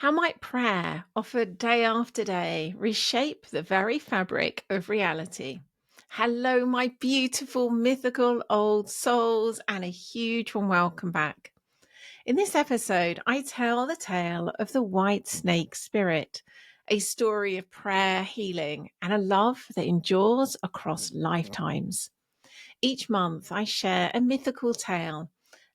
How might prayer, offered day after day, reshape the very fabric of reality? Hello, my beautiful, mythical old souls, and a huge warm welcome back. In this episode, I tell the tale of the white snake spirit, a story of prayer, healing, and a love that endures across lifetimes. Each month, I share a mythical tale,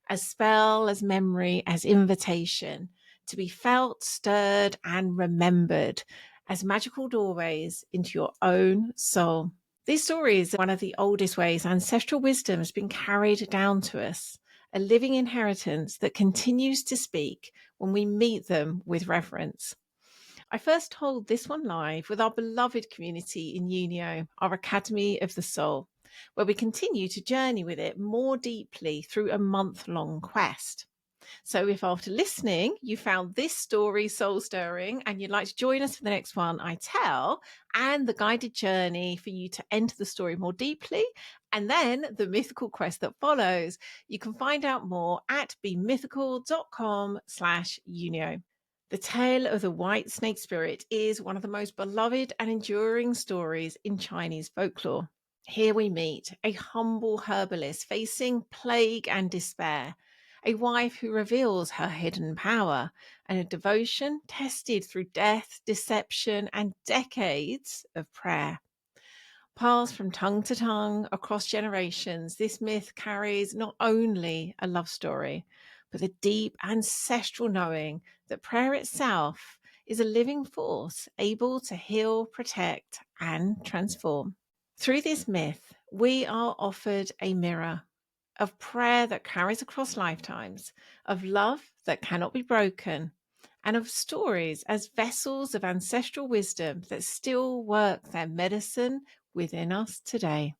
as spell, as memory, as invitation to be felt, stirred, and remembered as magical doorways into your own soul. These stories are one of the oldest ways ancestral wisdom has been carried down to us, a living inheritance that continues to speak when we meet them with reverence. I first told this one live with our beloved community in UNIO, our Academy of the Soul, where we continue to journey with it more deeply through a month-long quest. So if after listening you found this story soul stirring and you'd like to join us for the next one I tell, and the guided journey for you to enter the story more deeply, and then the mythical quest that follows, you can find out more at bemythical.com/unio. The tale of the white snake spirit is one of the most beloved and enduring stories in Chinese folklore. Here we meet a humble herbalist facing plague and despair, a wife who reveals her hidden power, and a devotion tested through death, deception, and decades of prayer. Passed from tongue to tongue across generations, this myth carries not only a love story, but the deep ancestral knowing that prayer itself is a living force able to heal, protect, and transform. Through this myth, we are offered a mirror of prayer that carries across lifetimes, of love that cannot be broken, and of stories as vessels of ancestral wisdom that still work their medicine within us today.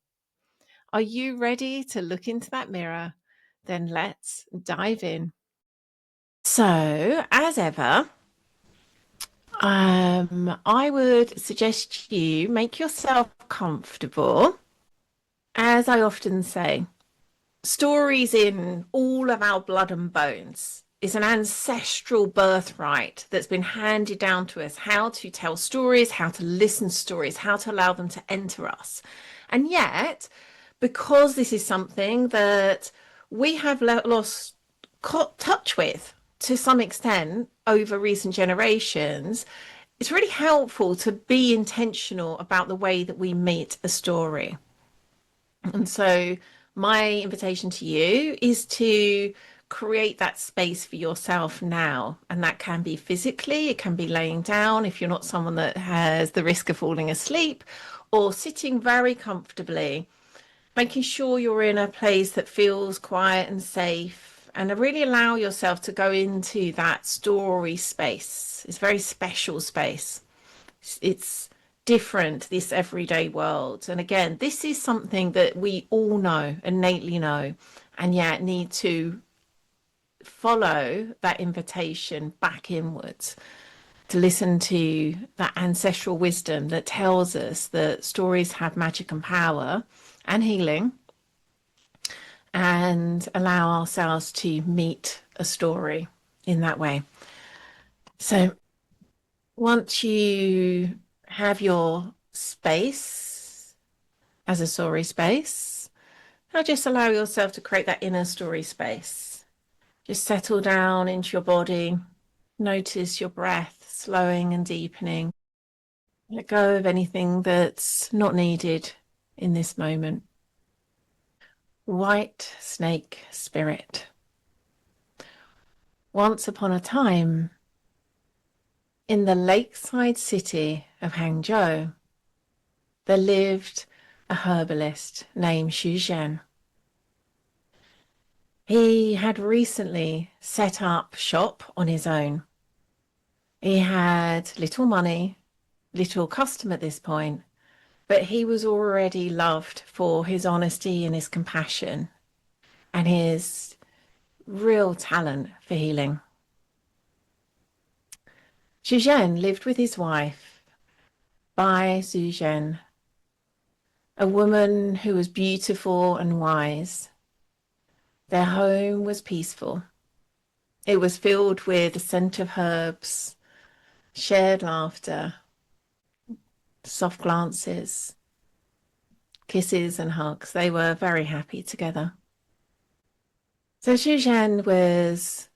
Are you ready to look into that mirror? Then let's dive in. So, as ever, I would suggest you make yourself comfortable. As I often say, stories in all of our blood and bones is an ancestral birthright that's been handed down to us, how to tell stories, how to listen to stories, how to allow them to enter us. And yet, because this is something that we have lost touch with to some extent over recent generations, it's really helpful to be intentional about the way that we meet a story. And so my invitation to you is to create that space for yourself now. And that can be physically, it can be laying down if you're not someone that has the risk of falling asleep, or sitting very comfortably, making sure you're in a place that feels quiet and safe, and really allow yourself to go into that story space. It's a very special space. It's different, this everyday world. And again, this is something that we all know, innately know, and yet need to follow that invitation back inwards to listen to that ancestral wisdom that tells us that stories have magic and power and healing, and allow ourselves to meet a story in that way. So once you have your space as a story space, now just allow yourself to create that inner story space. Just settle down into your body. Notice your breath slowing and deepening. Let go of anything that's not needed in this moment. White snake spirit. Once upon a time, in the lakeside city of Hangzhou, there lived a herbalist named Xu Zhen. He had recently set up shop on his own. He had little money, little custom at this point, but he was already loved for his honesty and his compassion and his real talent for healing. Xu Zhen lived with his wife, Bai Xu Zhen, a woman who was beautiful and wise. Their home was peaceful. It was filled with the scent of herbs, shared laughter, soft glances, kisses and hugs. They were very happy together. So Zhen was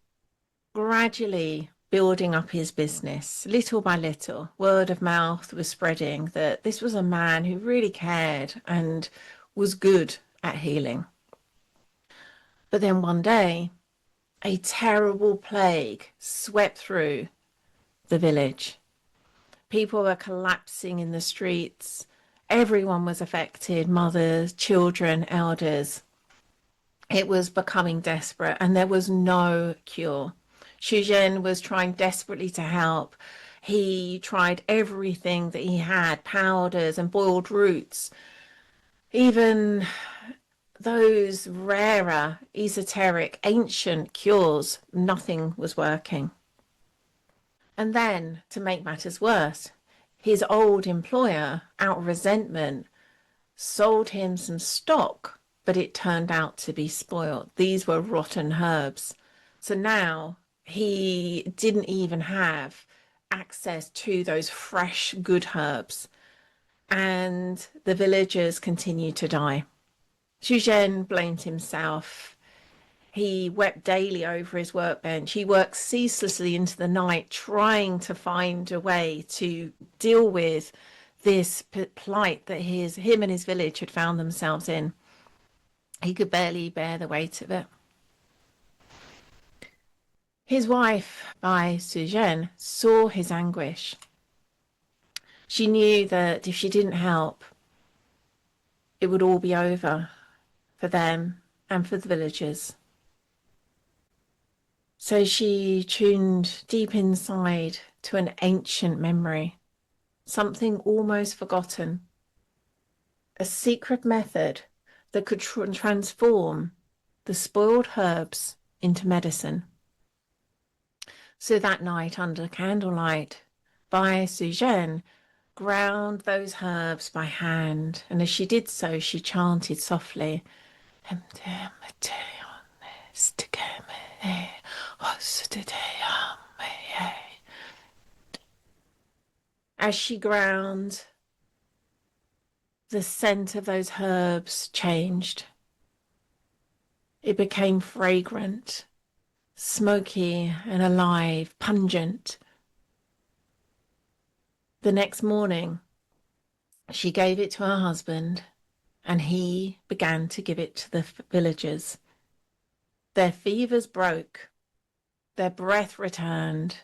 gradually building up his business, little by little. Word of mouth was spreading that this was a man who really cared and was good at healing. But then one day, a terrible plague swept through the village. People were collapsing in the streets. Everyone was affected, mothers, children, elders. It was becoming desperate and there was no cure. Xu Zhen was trying desperately to help. He tried everything that he had, powders and boiled roots, even those rarer, esoteric, ancient cures. Nothing was working. And then, to make matters worse, his old employer, out of resentment, sold him some stock, but it turned out to be spoiled. These were rotten herbs. So now he didn't even have access to those fresh, good herbs. And the villagers continued to die. Xu Zhen blamed himself. He wept daily over his workbench. He worked ceaselessly into the night, trying to find a way to deal with this plight that him and his village had found themselves in. He could barely bear the weight of it. His wife, Bai Suzhen, saw his anguish. She knew that if she didn't help, it would all be over for them and for the villagers. So she tuned deep inside to an ancient memory, something almost forgotten, a secret method that could transform the spoiled herbs into medicine. So that night, under candlelight, Bai Suzhen ground those herbs by hand, and as she did so, she chanted softly, as she ground, the scent of those herbs changed. It became fragrant, smoky and alive, pungent. The next morning, she gave it to her husband, and he began to give it to the villagers. Their fevers broke, their breath returned.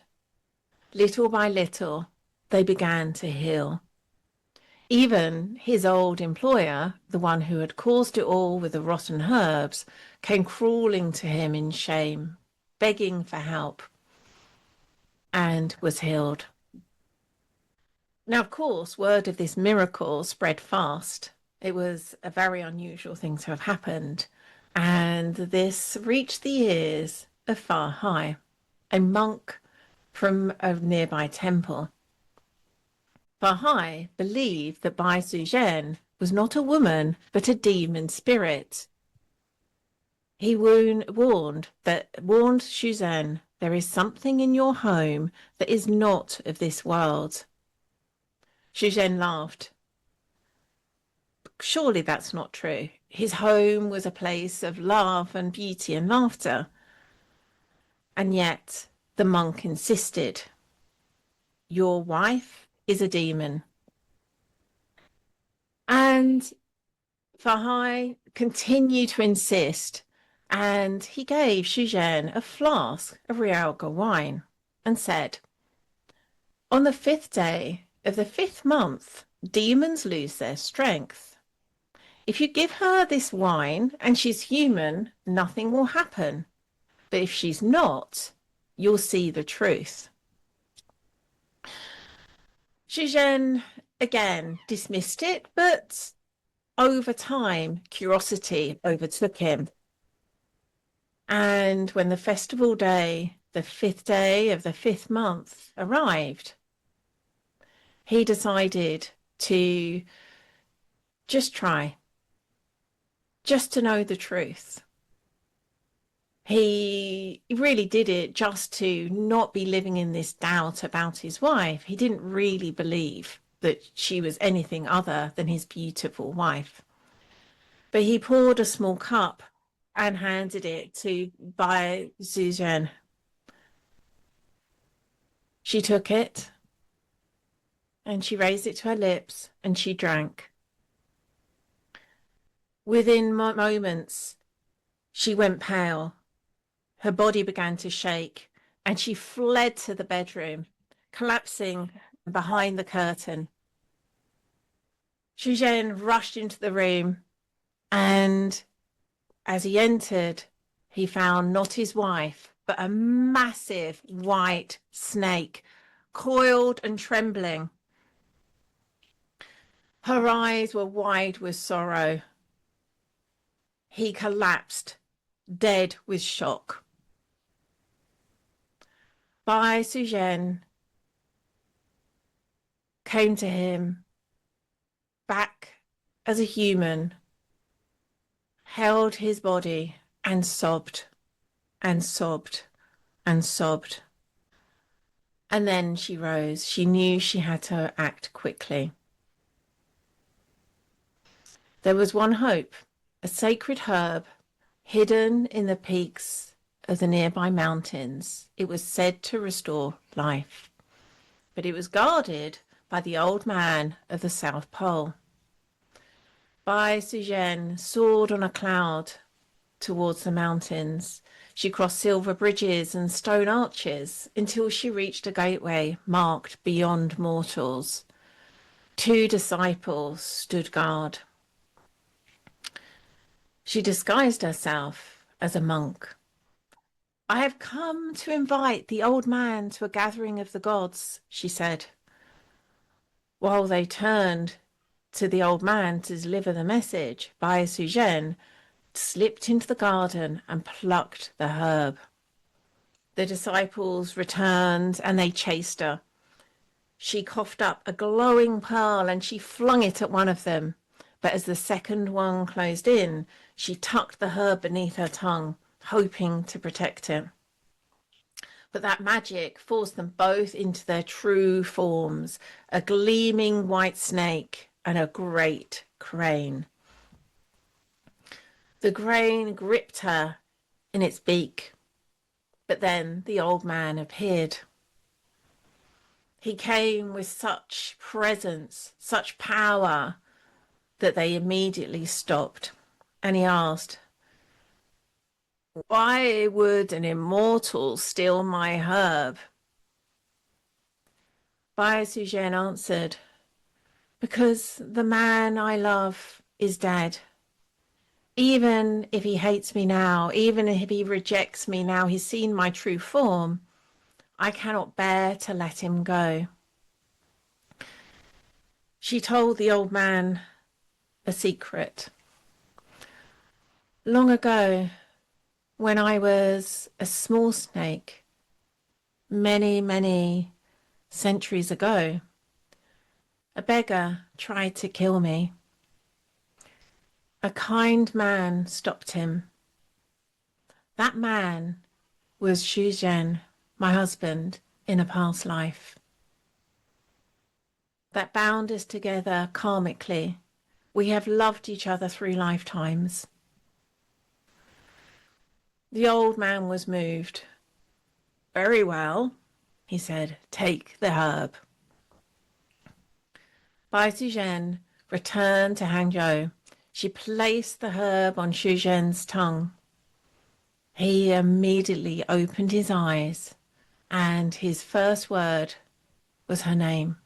Little by little, they began to heal. Even his old employer, the one who had caused it all with the rotten herbs, came crawling to him in shame, begging for help, and was healed. Now, of course, word of this miracle spread fast. It was a very unusual thing to have happened, and this reached the ears of Fa Hai, a monk from a nearby temple. Fa Hai believed that Bai Suzhen was not a woman, but a demon spirit. He warned Xu Zhen, there is something in your home that is not of this world. Xu Zhen laughed. Surely that's not true. His home was a place of love and beauty and laughter. And yet the monk insisted, your wife is a demon. And Fa Hai continued to insist, and he gave Xu Zhen a flask of Rialga wine and said, on the 5th day of the 5th month, demons lose their strength. If you give her this wine and she's human, nothing will happen. But if she's not, you'll see the truth. Xu Zhen again dismissed it, but over time, curiosity overtook him. And when the festival day, the 5th day of the 5th month, arrived, he decided to just try, just to know the truth. He really did it just to not be living in this doubt about his wife. He didn't really believe that she was anything other than his beautiful wife. But he poured a small cup and handed it to Bai Zizhen. She took it and she raised it to her lips and she drank. Within moments, she went pale. Her body began to shake and she fled to the bedroom, collapsing behind the curtain. Xu Zhen rushed into the room, and as he entered, he found not his wife, but a massive white snake, coiled and trembling. Her eyes were wide with sorrow. He collapsed, dead with shock. Bai Sujen came to him back as a human, held his body and sobbed and sobbed and sobbed. And then she rose. She knew she had to act quickly. There was one hope, a sacred herb hidden in the peaks of the nearby mountains. It was said to restore life, but it was guarded by the old man of the South Pole. Bai Sujen soared on a cloud towards the mountains. She crossed silver bridges and stone arches until she reached a gateway marked beyond mortals. 2 disciples stood guard. She disguised herself as a monk. I have come to invite the old man to a gathering of the gods, she said. While they turned to the old man to deliver the message, Bai Sujen slipped into the garden and plucked the herb. The disciples returned and they chased her. She coughed up a glowing pearl and she flung it at one of them. But as the second one closed in, she tucked the herb beneath her tongue, hoping to protect it. But that magic forced them both into their true forms, a gleaming white snake and a great crane. The crane gripped her in its beak, but then the old man appeared. He came with such presence, such power, that they immediately stopped. And he asked, why would an immortal steal my herb? Bai Sujen answered, because the man I love is dead. Even if he hates me now, even if he rejects me now, he's seen my true form, I cannot bear to let him go. She told the old man a secret. Long ago, when I was a small snake, many, many centuries ago, a beggar tried to kill me. A kind man stopped him. That man was Xu Zhen, my husband, in a past life. That bound us together karmically. We have loved each other 3 lifetimes. The old man was moved. Very well, he said, take the herb. Bai Sujen returned to Hangzhou. She placed the herb on Xu Zhen's tongue. He immediately opened his eyes, and his first word was her name.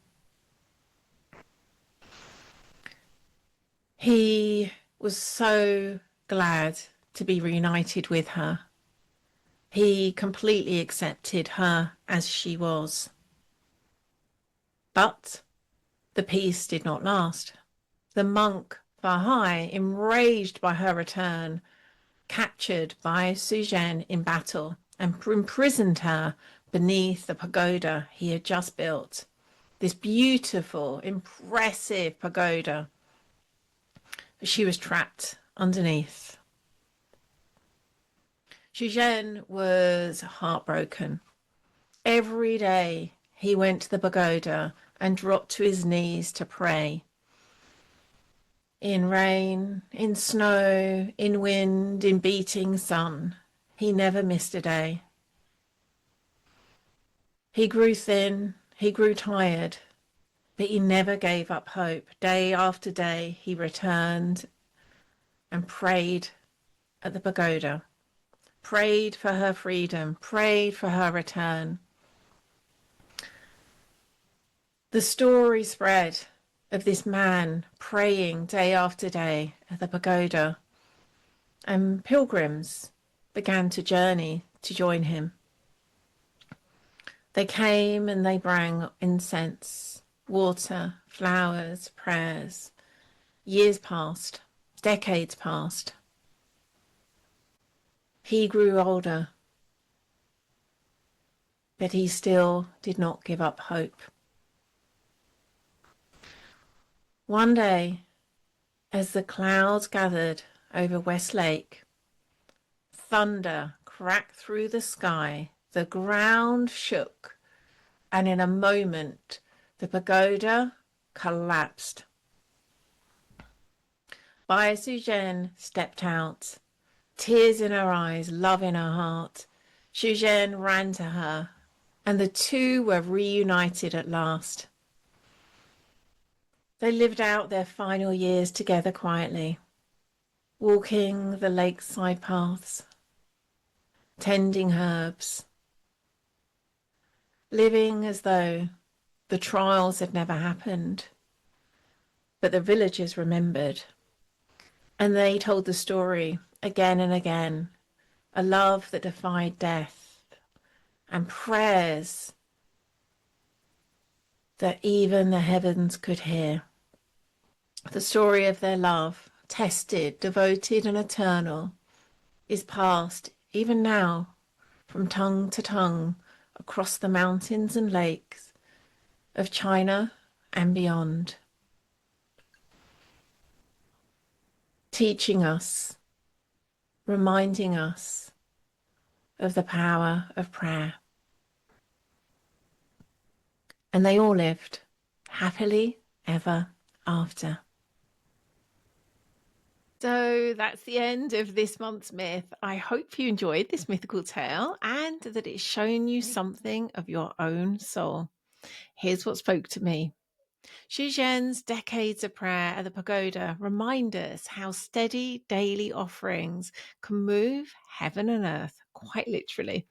He was so glad to be reunited with her. He completely accepted her as she was. But the peace did not last. The monk Bahai, enraged by her return, captured Bai Sujen in battle and imprisoned her beneath the pagoda he had just built. This beautiful, impressive pagoda. She was trapped underneath. Xu Zhen was heartbroken. Every day he went to the pagoda and dropped to his knees to pray. In rain, in snow, in wind, in beating sun, he never missed a day. He grew thin, he grew tired, but he never gave up hope. Day after day, he returned and prayed at the pagoda, prayed for her freedom, prayed for her return. The story spread of this man praying day after day at the pagoda, and pilgrims began to journey to join him. They came and they brought incense, water, flowers, prayers. Years passed, decades passed. He grew older, but he still did not give up hope. One day, as the clouds gathered over Westlake, thunder cracked through the sky, the ground shook, and in a moment, the pagoda collapsed. Bai Suzhen stepped out, tears in her eyes, love in her heart. Suzhen ran to her, and the two were reunited at last. They lived out their final years together quietly, walking the lakeside paths, tending herbs, living as though the trials had never happened. But the villagers remembered, and they told the story again and again, a love that defied death, and prayers that even the heavens could hear. The story of their love, tested, devoted, and eternal, is passed even now from tongue to tongue across the mountains and lakes of China and beyond, teaching us, reminding us of the power of prayer. And they all lived happily ever after. So that's the end of this month's myth. I hope you enjoyed this mythical tale and that it's shown you something of your own soul. Here's what spoke to me. Zhen's decades of prayer at the pagoda remind us how steady daily offerings can move heaven and earth, quite literally.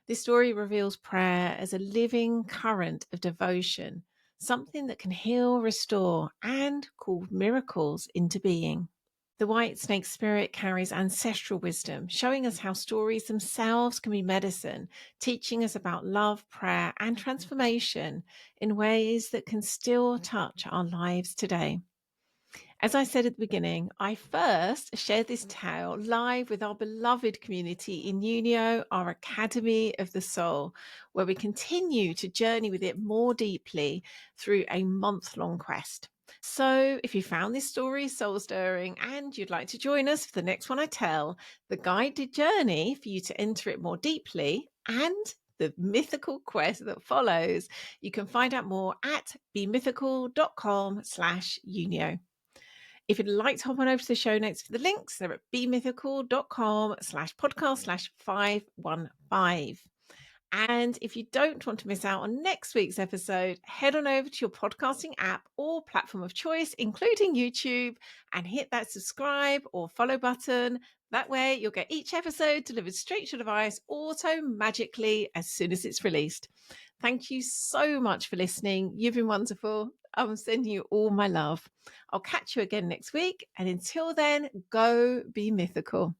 This story reveals prayer as a living current of devotion, something that can heal, restore, and call miracles into being. The white snake spirit carries ancestral wisdom, showing us how stories themselves can be medicine, teaching us about love, prayer, and transformation in ways that can still touch our lives today. As I said at the beginning, I first shared this tale live with our beloved community in UNIO, our Academy of the Soul, where we continue to journey with it more deeply through a month-long quest. So if you found this story soul-stirring and you'd like to join us for the next one I tell, the guided journey for you to enter it more deeply and the mythical quest that follows, you can find out more at bemythical.com/UNIO. If you'd like to hop on over to the show notes for the links, they're at bemythical.com/podcast/515. And if you don't want to miss out on next week's episode, head on over to your podcasting app or platform of choice, including YouTube, and hit that subscribe or follow button. That way you'll get each episode delivered straight to your device auto-magically as soon as it's released. Thank you so much for listening. You've been wonderful. I'm sending you all my love. I'll catch you again next week. And until then, go be mythical.